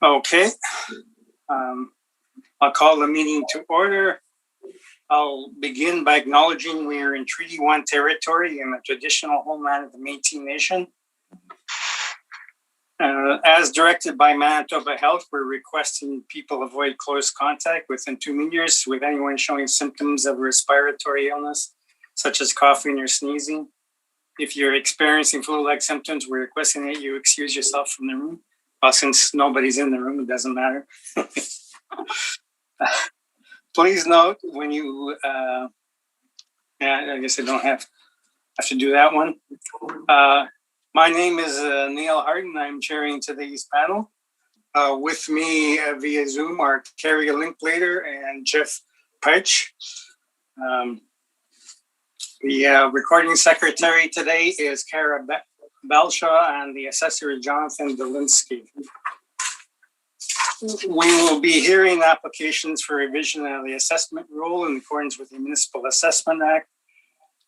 Okay. I'll call the meeting to order. I'll begin by acknowledging we are in Treaty 1 territory in the traditional homeland of the Métis Nation. As directed by Manitoba Health, we're requesting people avoid close contact within 2 meters with anyone showing symptoms of respiratory illness, such as coughing or sneezing. If you're experiencing flu-like symptoms, we're requesting that you excuse yourself from the room. Well, since nobody's in the room, it doesn't matter. Please note when you, I guess I don't have to do that one. My name is Neil Harden. I'm chairing today's panel. With me via Zoom are Carrie Linklater and Jeff Peich. The recording secretary today is Kara Belshaw, and the assessor is Jonathan Dolinsky. We will be hearing applications for revision of the assessment rule in accordance with the Municipal Assessment Act.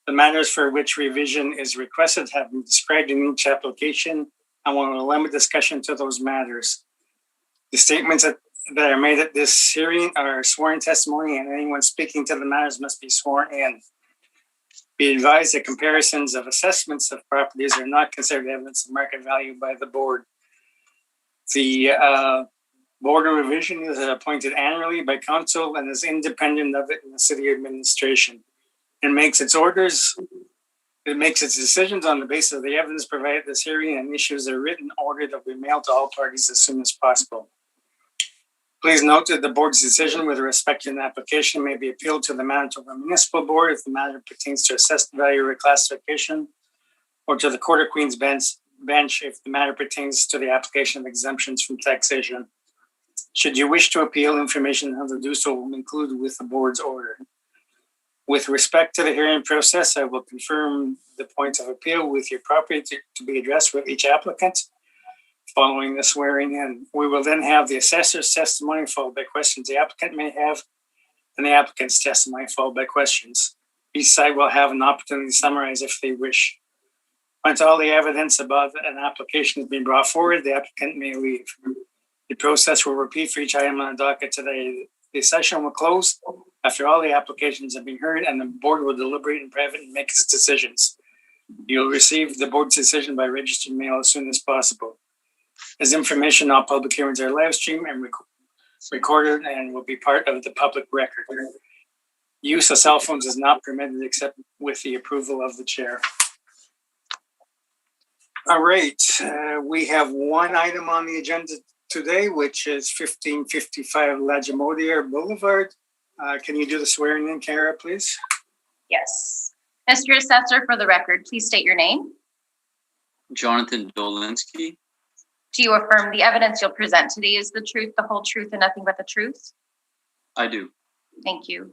The matters for which revision is requested have been described in each application, and we will limit discussion to those matters. The statements that are made at this hearing are sworn testimony, and anyone speaking to the matters must be sworn in. Be advised that comparisons of assessments of properties are not considered evidence of market value by the board. The Board of Revision is appointed annually by council and is independent of it in the city administration. It makes its decisions on the basis of the evidence provided at this hearing and issues a written order that will be mailed to all parties as soon as possible. Please note that the board's decision with respect to an application may be appealed to the Manitoba Municipal Board if the matter pertains to assessed value reclassification, or to the Court of Queen's Bench if the matter pertains to the application of exemptions from taxation. Should you wish to appeal, information on how to do so will be included with the board's order. With respect to the hearing process, I will confirm the points of appeal with your property to be addressed with each applicant. Following the swearing in, we will then have the assessor's testimony followed by questions the applicant may have, and the applicant's testimony followed by questions. Each side will have an opportunity to summarize if they wish. Once all the evidence about an application has been brought forward, the applicant may leave. The process will repeat for each item on the docket today. The session will close after all the applications have been heard, and the board will deliberate in private and make its decisions. You'll receive the board's decision by registered mail as soon as possible. As information, all public hearings are live streamed and recorded and will be part of the public record. Use of cell phones is not permitted except with the approval of the chair. All right, we have one item on the agenda today, which is 1555 Lagimodiere Boulevard. Can you do the swearing in, Kara, please? Yes. Mr. Assessor, for the record, please state your name. Jonathan Dolinsky. Do you affirm the evidence you'll present today is the truth, the whole truth, and nothing but the truth? I do. Thank you.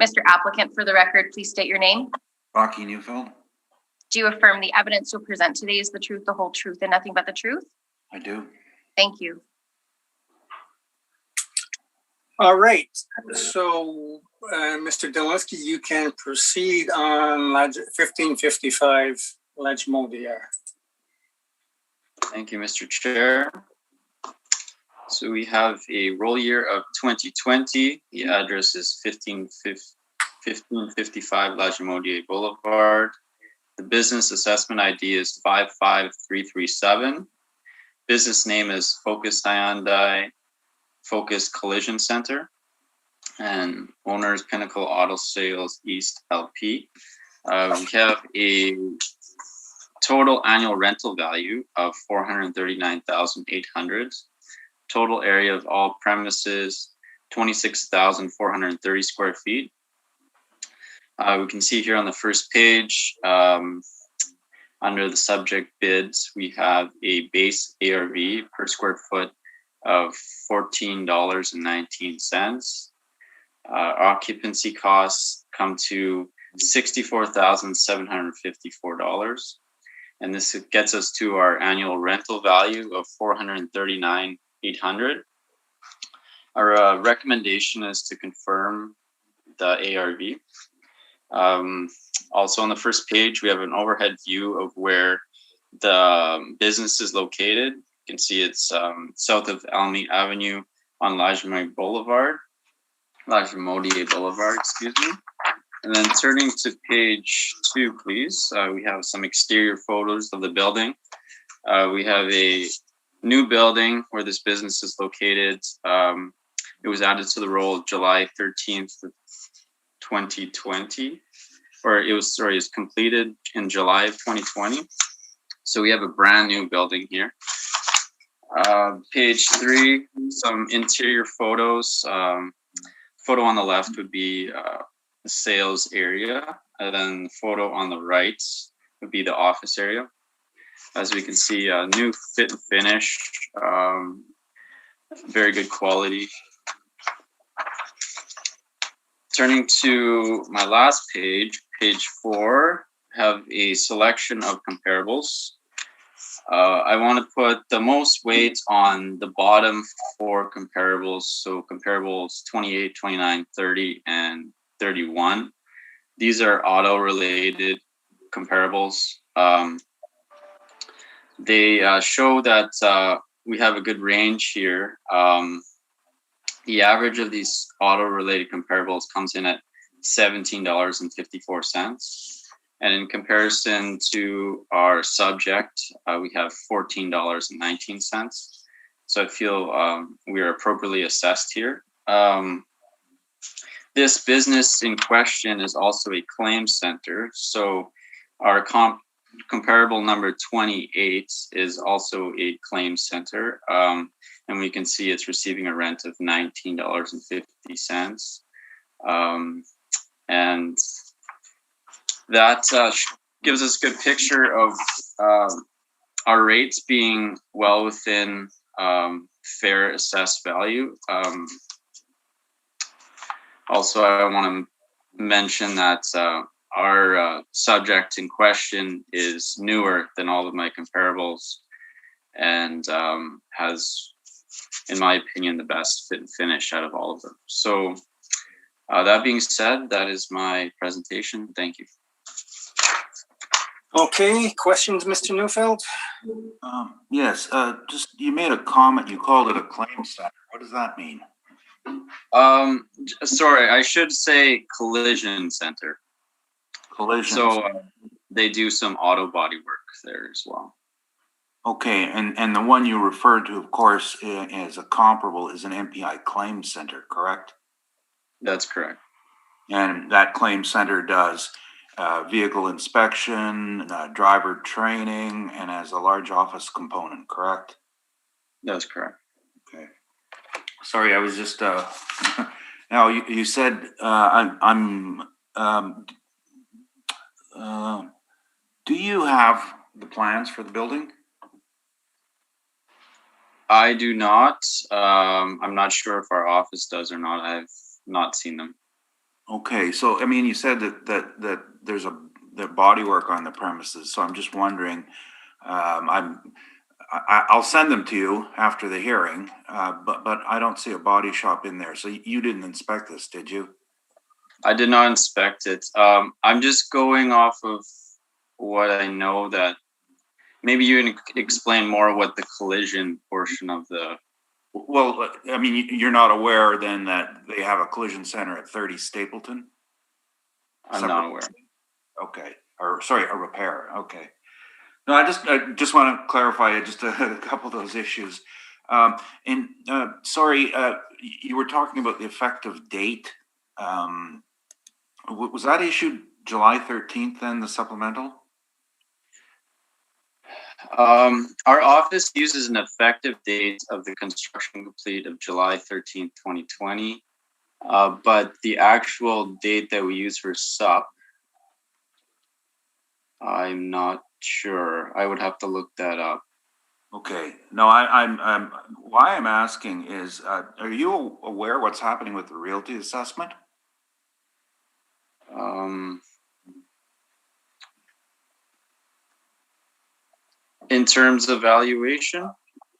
Mr. Applicant, for the record, please state your name. Rocky Neufeld. Do you affirm the evidence you'll present today is the truth, the whole truth, and nothing but the truth? I do. Thank you. All right. So, Mr. Dolinsky, you can proceed on 1555 Lagimodiere. Thank you, Mr. Chair. So we have a roll year of 2020. The address is 1555 Lagimodiere Boulevard. The business assessment ID is 55337. Business name is Focus Hyundai Focus Collision Center. And owner is Pinnacle Auto Sales East LP. We have a total annual rental value of $439,800. Total area of all premises, 26,430 square feet. We can see here on the first page, under the subject bids, we have a base ARV per square foot of $14.19. Occupancy costs come to $64,754. And this gets us to our annual rental value of $439,800. Our recommendation is to confirm the ARV. Also on the first page, we have an overhead view of where the business is located. You can see it's south of Almy Avenue on Lajimodier Boulevard, excuse me. And then turning to page 2, please, we have some exterior photos of the building. We have a new building where this business is located. It was added to the roll July 13th, 2020, or it was completed in July of 2020. So we have a brand new building here. Page 3, some interior photos. Photo on the left would be the sales area, and then the photo on the right would be the office area. As we can see, new fit and finish, very good quality. Turning to my last page, page 4, have a selection of comparables. I want to put the most weight on the bottom 4 comparables. So comparables 28, 29, 30, and 31. These are auto-related comparables. They show that we have a good range here. The average of these auto-related comparables comes in at $17.54. And in comparison to our subject, we have $14.19. So I feel we are appropriately assessed here. This business in question is also a claim center. So our comparable number 28 is also a claim center. And we can see it's receiving a rent of $19.50. And that gives us a good picture of our rates being well within fair assessed value. Also, I want to mention that our subject in question is newer than all of my comparables and has, in my opinion, the best fit and finish out of all of them. So that being said, that is my presentation. Thank you. Okay, questions, Mr. Neufeld? Yes, just you made a comment. You called it a claim center. What does that mean? Sorry, I should say collision center. Collision. So they do some auto body work there as well. Okay, and the one you referred to, of course, as a comparable is an MPI claim center, correct? That's correct. And that claim center does vehicle inspection, driver training, and has a large office component, correct? That's correct. Okay. Sorry, I was just now you said do you have the plans for the building? I do not. I'm not sure if our office does or not. I've not seen them. Okay, so I mean, you said that there's the body work on the premises. So I'm just wondering. I'll send them to you after the hearing, but I don't see a body shop in there. So you didn't inspect this, did you? I did not inspect it. I'm just going off of what I know. That maybe you can explain more what the collision portion of the. Well, I mean, you're not aware then that they have a collision center at 30 Stapleton? I'm not aware. Okay, or sorry, a repair. Okay. No, I just want to clarify just a couple of those issues. Sorry, you were talking about the effective date. Was that issued July 13th then, the supplemental? Our office uses an effective date of the construction complete of July 13th, 2020. But the actual date that we use for sup, I'm not sure. I would have to look that up. Okay. No, I'm why I'm asking is, are you aware what's happening with the realty assessment? In terms of valuation?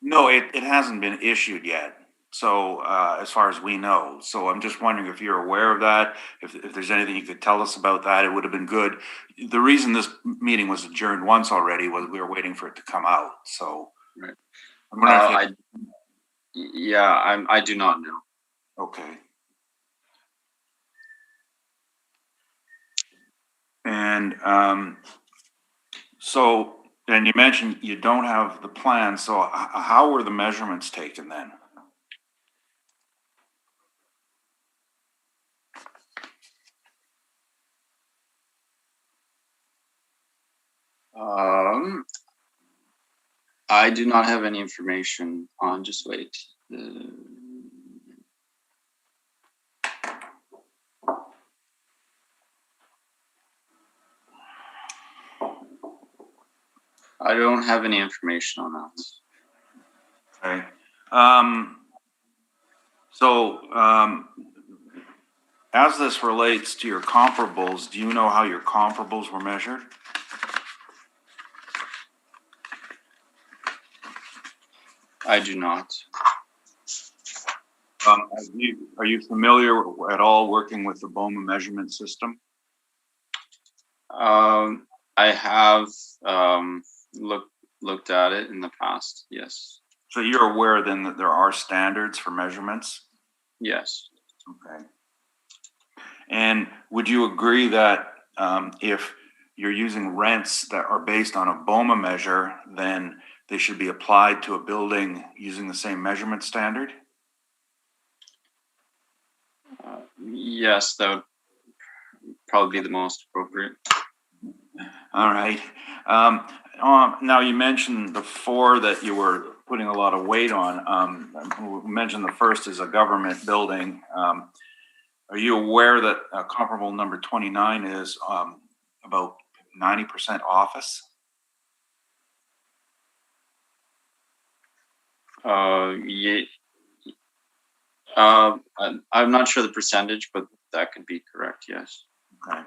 No, it hasn't been issued yet. So as far as we know, so I'm just wondering if you're aware of that. If there's anything you could tell us about that, it would have been good. The reason this meeting was adjourned once already was we were waiting for it to come out. So right. I'm wondering if I do not know. okay. And so, and you mentioned you don't have the plan, so how were the measurements taken then? I do not have any information on, just wait. I don't have any information on that. Okay. So, as this relates to your comparables, do you know how your comparables were measured? I do not. Are you familiar at all working with the BOMA measurement system? I have looked at it in the past. Yes. So you're aware then that there are standards for measurements? Yes. Okay. And would you agree that if you're using rents that are based on a BOMA measure, then they should be applied to a building using the same measurement standard? Yes, that would probably be the most appropriate. All right. Now you mentioned the four that you were putting a lot of weight on. We mentioned the first is a government building. Are you aware that comparable number 29 is about 90% office? Yeah. I'm not sure the percentage, but that could be correct. Yes. Okay.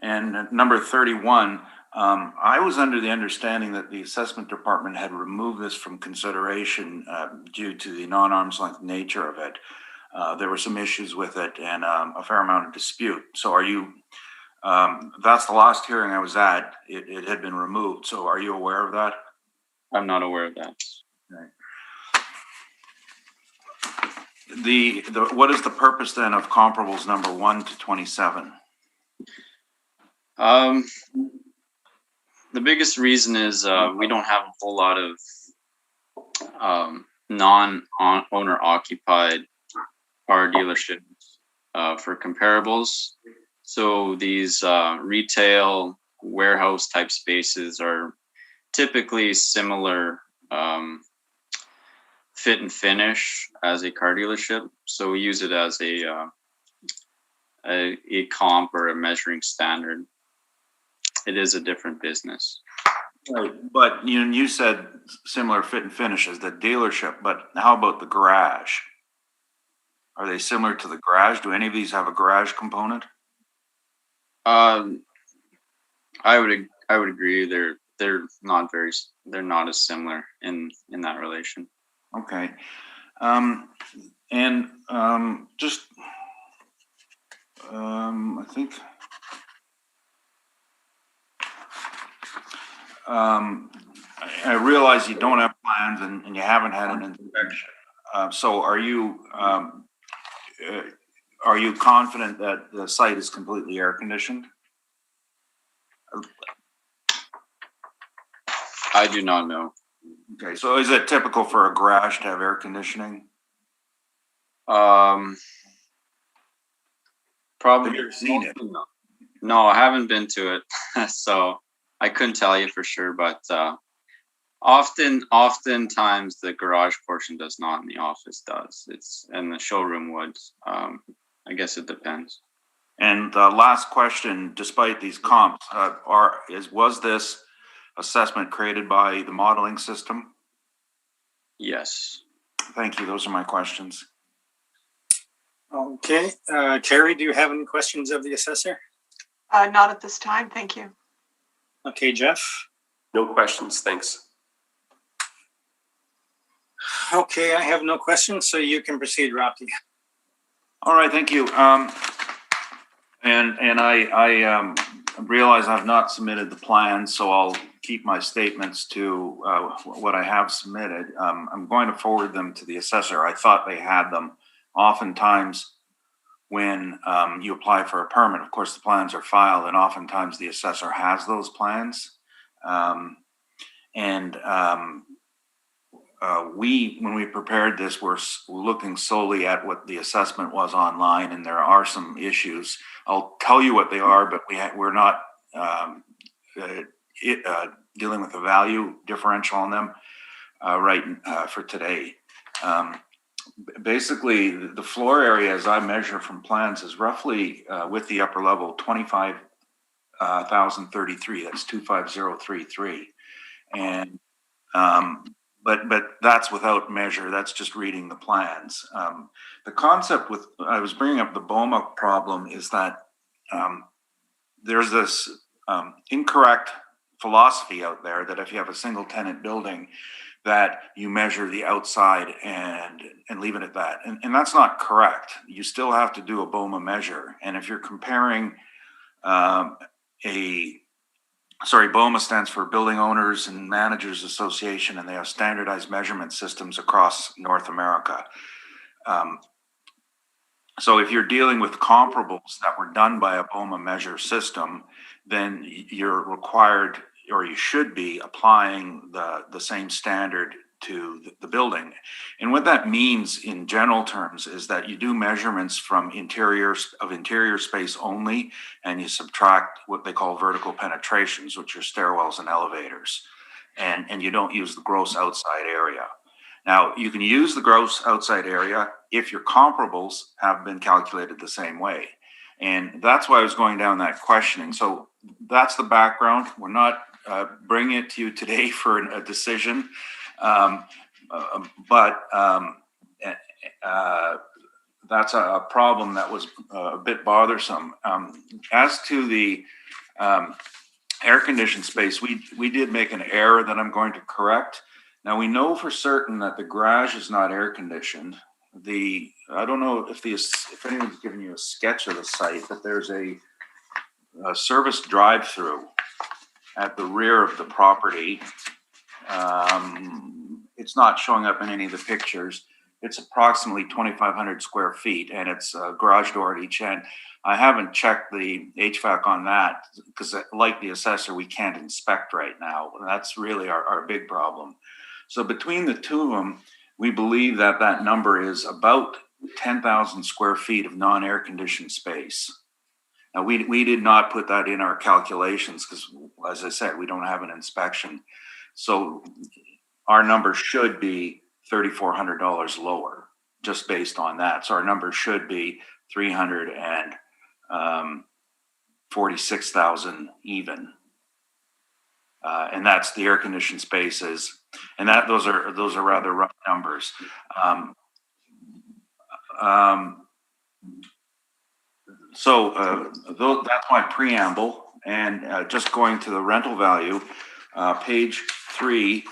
And number 31, I was under the understanding that the assessment department had removed this from consideration due to the non-arm's length nature of it. There were some issues with it and a fair amount of dispute. So are you, that's the last hearing I was at, it had been removed. So are you aware of that? I'm not aware of that. Okay. What is the purpose then of comparables number 1 to 27? The biggest reason is we don't have a whole lot of non-owner occupied car dealerships for comparables. So these retail warehouse type spaces are typically similar fit and finish as a car dealership. So we use it as a comp or a measuring standard. It is a different business. Right. But you said similar fit and finish as the dealership, but how about the garage? Are they similar to the garage? Do any of these have a garage component? I would agree. They're not as similar in that relation. Okay. Just I think I realize you don't have plans and you haven't had an inspection. So are you confident that the site is completely air conditioned? I do not know. Okay, so is it typical for a garage to have air conditioning? Probably. Have you ever seen it? No, I haven't been to it, so I couldn't tell you for sure. But oftentimes the garage portion does not, and the office does. And the showroom would. I guess it depends. And last question: despite these comps, was this assessment created by the modeling system? Yes. Thank you. Those are my questions. Okay, Carrie, do you have any questions of the assessor? Not at this time, thank you. Okay, Jeff. No questions, thanks. Okay, I have no questions, so you can proceed, Rocky. All right, thank you. And I realize I've not submitted the plans, so I'll keep my statements to what I have submitted. I'm going to forward them to the assessor. I thought they had them. Oftentimes, when you apply for a permit, of course, the plans are filed, and oftentimes the assessor has those plans. When we prepared this, we're looking solely at what the assessment was online, and there are some issues. I'll tell you what they are, but we're not dealing with the value differential on them for today. Basically, the floor area, as I measure from plans, is roughly with the upper level 25,033. That's 25033, and but that's without measure. That's just reading the plans. The concept with I was bringing up the BOMA problem is that there's this incorrect philosophy out there that if you have a single tenant building, that you measure the outside and leave it at that. And that's not correct. You still have to do a BOMA measure. And if you're comparing BOMA stands for Building Owners and Managers Association, and they have standardized measurement systems across North America. So if you're dealing with comparables that were done by a BOMA measure system, then you're required, or you should be, applying the same standard to the building. And what that means in general terms is that you do measurements from interior space only, and you subtract what they call vertical penetrations, which are stairwells and elevators. And you don't use the gross outside area. Now, you can use the gross outside area if your comparables have been calculated the same way. And that's why I was going down that questioning. So that's the background. We're not bringing it to you today for a decision. But that's a problem that was a bit bothersome. As to the air-conditioned space, we did make an error that I'm going to correct. Now, we know for certain that the garage is not air-conditioned. I don't know if anyone's given you a sketch of the site, but there's a service drive-through at the rear of the property. It's not showing up in any of the pictures. It's approximately 2,500 square feet, and it's a garage door at each end. I haven't checked the HVAC on that because, like the assessor, we can't inspect right now. That's really our big problem. So between the two of them, we believe that number is about 10,000 square feet of non-air conditioned space. Now, we did not put that in our calculations because, as I said, we don't have an inspection. So our number should be $3,400 lower just based on that. So our number should be 346,000 even. And that's the air conditioned spaces. And those are rather rough numbers. So that's my preamble. And just going to the rental value, page 3,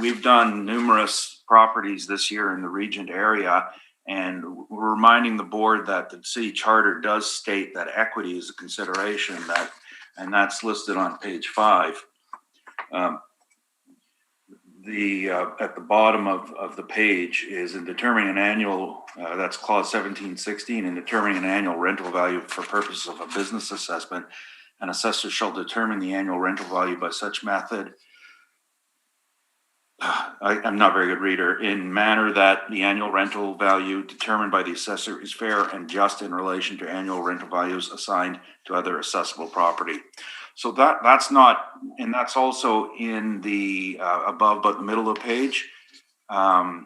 we've done numerous properties this year in the Regent area, and we're reminding the board that the city charter does state that equity is a consideration, and that's listed on page 5. At the bottom of the page is in determining an annual, that's clause 1716, in determining an annual rental value for purposes of a business assessment, an assessor shall determine the annual rental value by such method. I'm not a very good reader. In manner that the annual rental value determined by the assessor is fair and just in relation to annual rental values assigned to other assessable property. So that's not, and that's also in the above, but the middle of the page, in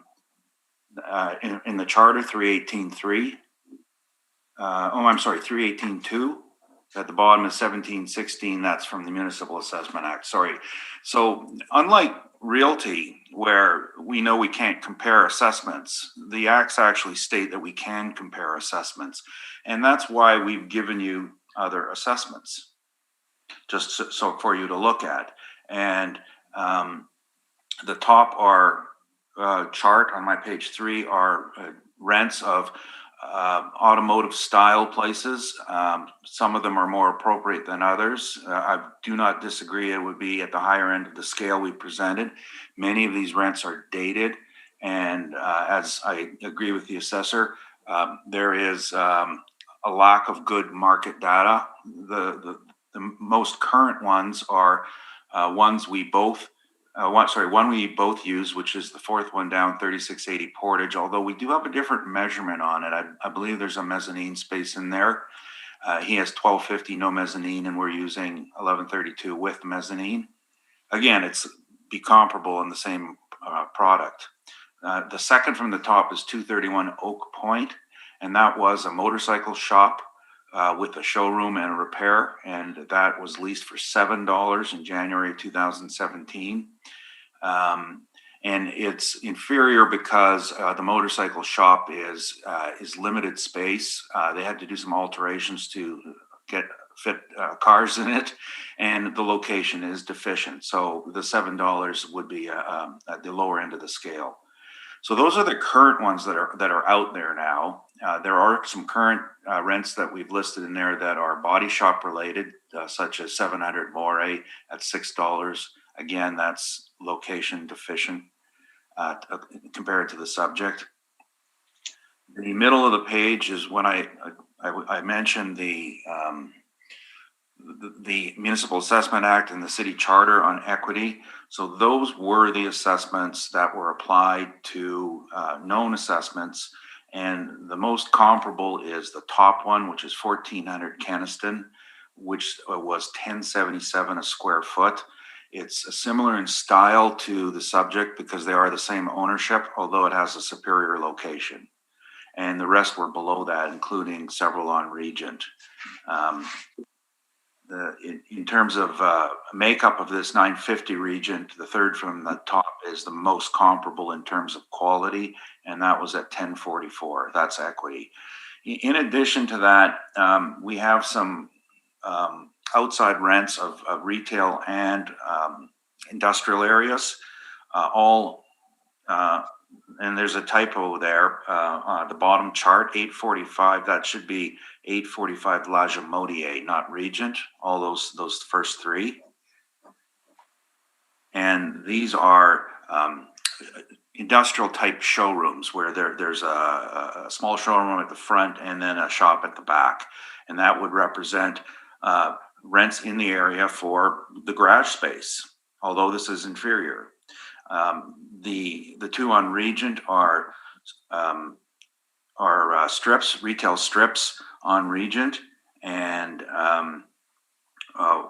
the charter 318.3. I'm sorry, 318.2. At the bottom is 1716. That's from the Municipal Assessment Act. Sorry. So unlike realty, where we know we can't compare assessments, the acts actually state that we can compare assessments, and that's why we've given you other assessments, just so for you to look at. And the top are chart on my page 3 are rents of automotive style places. Some of them are more appropriate than others. I do not disagree. It would be at the higher end of the scale we presented. Many of these rents are dated. And as I agree with the assessor, there is a lack of good market data. The most current ones are ones we both one we both use, which is the fourth one down, 3680 Portage, although we do have a different measurement on it. I believe there's a mezzanine space in there. He has 1250, no mezzanine, and we're using 1132 with mezzanine. Again, it's be comparable in the same product. The second from the top is 231 Oak Point, and that was a motorcycle shop with a showroom and a repair, and that was leased for $7 in January 2017. And it's inferior because the motorcycle shop is limited space. They had to do some alterations to fit cars in it, and the location is deficient. So the $7 would be at the lower end of the scale. So those are the current ones that are out there now. There are some current rents that we've listed in there that are body shop related, such as 700 Moray at $6. Again, that's location deficient compared to the subject. The middle of the page is when I mentioned the Municipal Assessment Act and the City Charter on equity. So those were the assessments that were applied to known assessments. And the most comparable is the top one, which is 1400 Keniston, which was 1077 a square foot. It's similar in style to the subject because they are the same ownership, although it has a superior location. And the rest were below that, including several on Regent. In terms of makeup of this 950 Regent, the third from the top is the most comparable in terms of quality, and that was at 1044. That's equity. In addition to that, we have some outside rents of retail and industrial areas, and there's a typo there on the bottom chart, 845. That should be 845 La Jamodier, not Regent. All those first three, and these are industrial type showrooms where there's a small showroom at the front and then a shop at the back, and that would represent rents in the area for the garage space. Although this is inferior. The two on Regent are strips, retail strips on Regent, and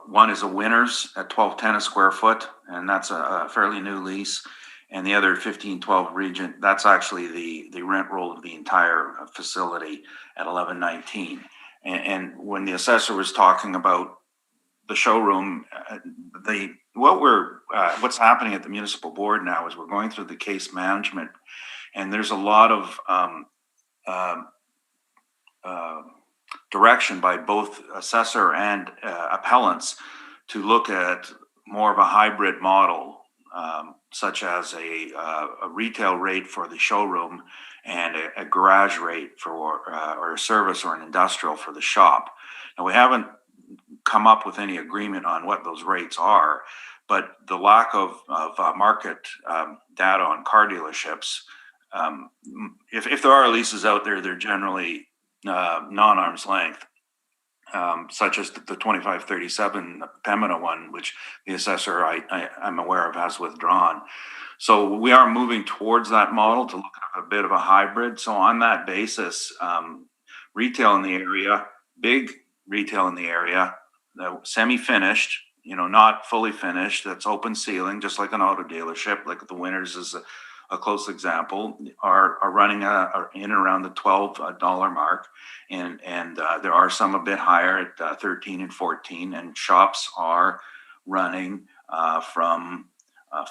one is a Winners at 1210 a square foot, and that's a fairly new lease. And the other 1512 Regent, that's actually the rent roll of the entire facility at 1119. And when the assessor was talking about the showroom, what's happening at the municipal board now is we're going through the case management, and there's a lot of direction by both assessor and appellants to look at more of a hybrid model, such as a retail rate for the showroom and a garage rate for or a service or an industrial for the shop. Now, we haven't come up with any agreement on what those rates are, but the lack of market data on car dealerships, if there are leases out there, they're generally non-arm's length, such as the 2537 Pembina one, which the assessor I'm aware of has withdrawn. So we are moving towards that model to look at a bit of a hybrid. So on that basis, retail in the area, big retail in the area, semi-finished, not fully finished, that's open ceiling, just like an auto dealership, like the Winners is a close example, are running in around the $12 mark, and there are some a bit higher at 13 and 14, and shops are running from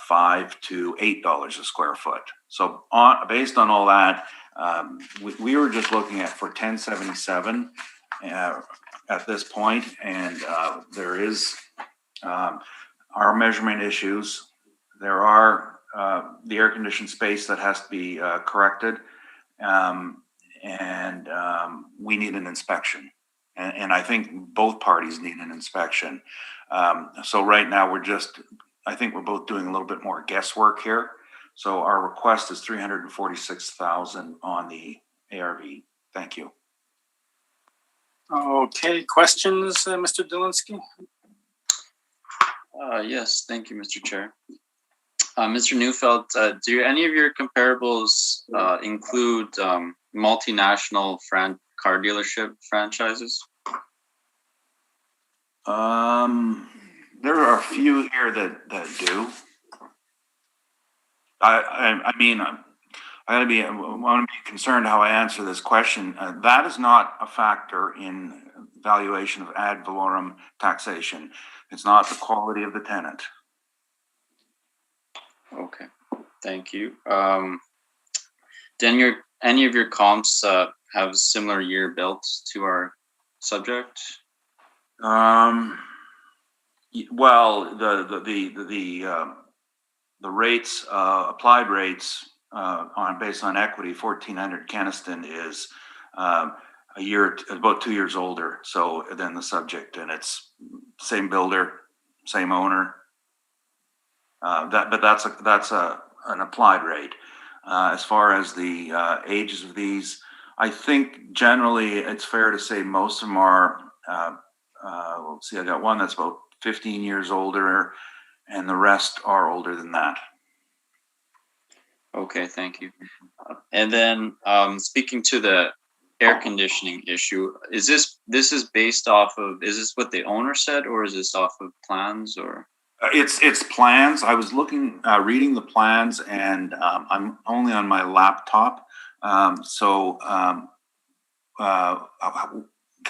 $5 to $8 a square foot. So based on all that, we were just looking at for 1077 at this point, and there is our measurement issues. There are the air conditioned space that has to be corrected, and we need an inspection. And I think both parties need an inspection. So right now I think we're both doing a little bit more guesswork here. So our request is 346,000 on the ARV. Thank you. Okay, questions, Mr. Dolinsky? Yes, thank you, Mr. Chair. Mr. Neufeld, do any of your comparables include multinational car dealership franchises? There are a few here that do. I mean, I want to be concerned how I answer this question. That is not a factor in valuation of ad valorem taxation. It's not the quality of the tenant. Okay, thank you. Then any of your comps have a similar year built to our subject? Well, the rates, applied rates based on equity, 1400 Keniston is about 2 years older. So than the subject, and it's same builder, same owner. But that's an applied rate. As far as the ages of these, I think generally it's fair to say most of them are. Let's see, I got one that's about 15 years older, and the rest are older than that. Okay, thank you. And then speaking to the air conditioning issue, is this is based off of, is this what the owner said, or is this off of plans, or? It's plans. I was reading the plans, and I'm only on my laptop. Can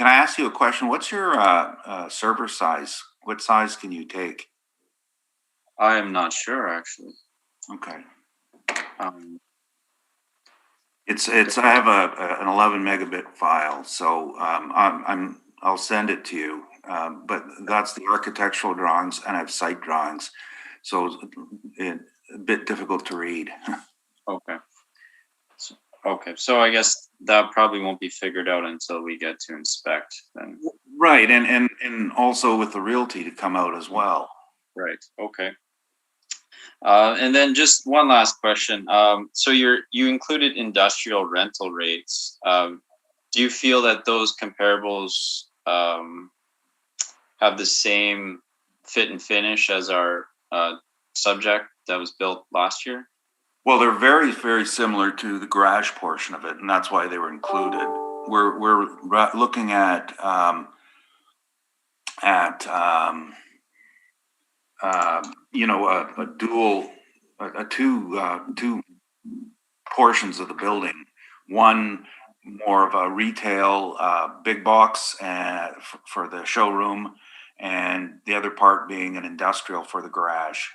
I ask you a question? What's your server size? What size can you take? I am not sure, actually. Okay. I have an 11 megabit file, so I'll send it to you. But that's the architectural drawings, and I have site drawings, so it's a bit difficult to read. Okay. So I guess that probably won't be figured out until we get to inspect then. Right, and also with the realty to come out as well. Right. Okay. And then just one last question. So you included industrial rental rates. Do you feel that those comparables have the same fit and finish as our subject that was built last year? Well, they're very, very similar to the garage portion of it, and that's why they were included. We're looking at two portions of the building. One more of a retail big box for the showroom, and the other part being an industrial for the garage.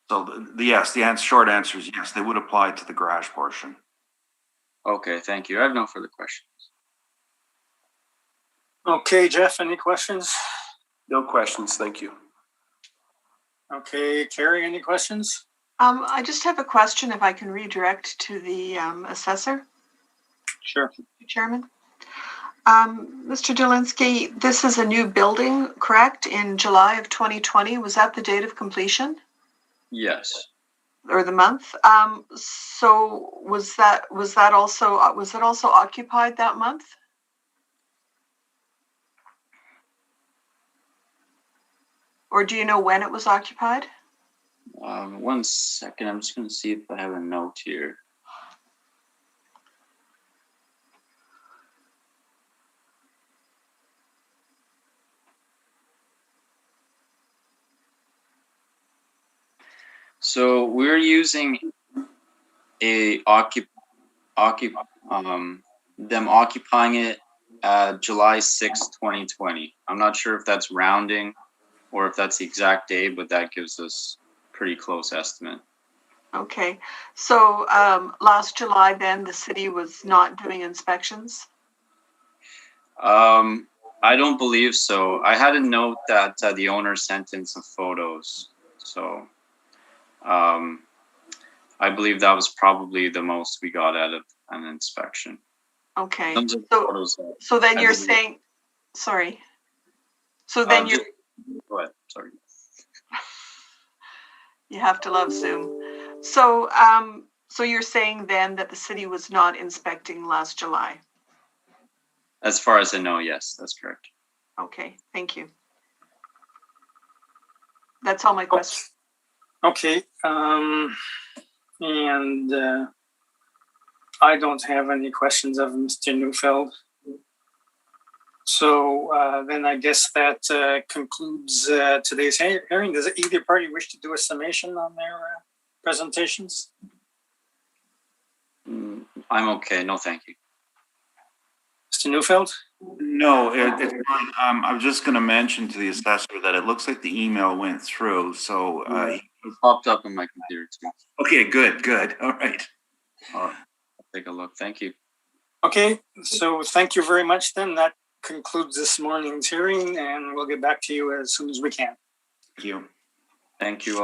So short answer is yes, they would apply to the garage portion. Okay, thank you. I have no further questions. Okay, Jeff, any questions? No questions, thank you. Okay, Carrie, any questions? I just have a question, if I can redirect to the assessor. Sure. Chairman. Mr. Dolinsky, this is a new building, correct? In July of 2020, was that the date of completion? Yes. Or the month? So was that also occupied that month? Or do you know when it was occupied? 1 second. I'm just going to see if I have a note here. So we're using them occupying it July 6, 2020. I'm not sure if that's rounding or if that's the exact day, but that gives us pretty close estimate. Okay, so last July then the city was not doing inspections? I don't believe so. I had a note that the owner sent in some photos, so I I believe that was probably the most we got out of an inspection. Okay, In terms of so, photos, so then I you're believe- saying, sorry. So then just- Go ahead, sorry. you have to love Zoom. So, so you're saying then that the city was not inspecting last July? As far as I know, yes, that's correct. Okay, thank you. That's all my questions. Okay, and I don't have any questions of Mr. Neufeld. So then I guess that concludes today's hearing. Does either party wish to do a summation on their presentations? I'm okay, no thank you. Mr. Neufeld? No, it's fine. I was just gonna mention to the assessor that it looks like the email went through, so, It popped up on my computer too. okay, good, all right. All right, I'll take a look, thank you. Okay, so thank you very much then. That concludes this morning's hearing and we'll get back to you as soon as we can. Thank you. Thank you all.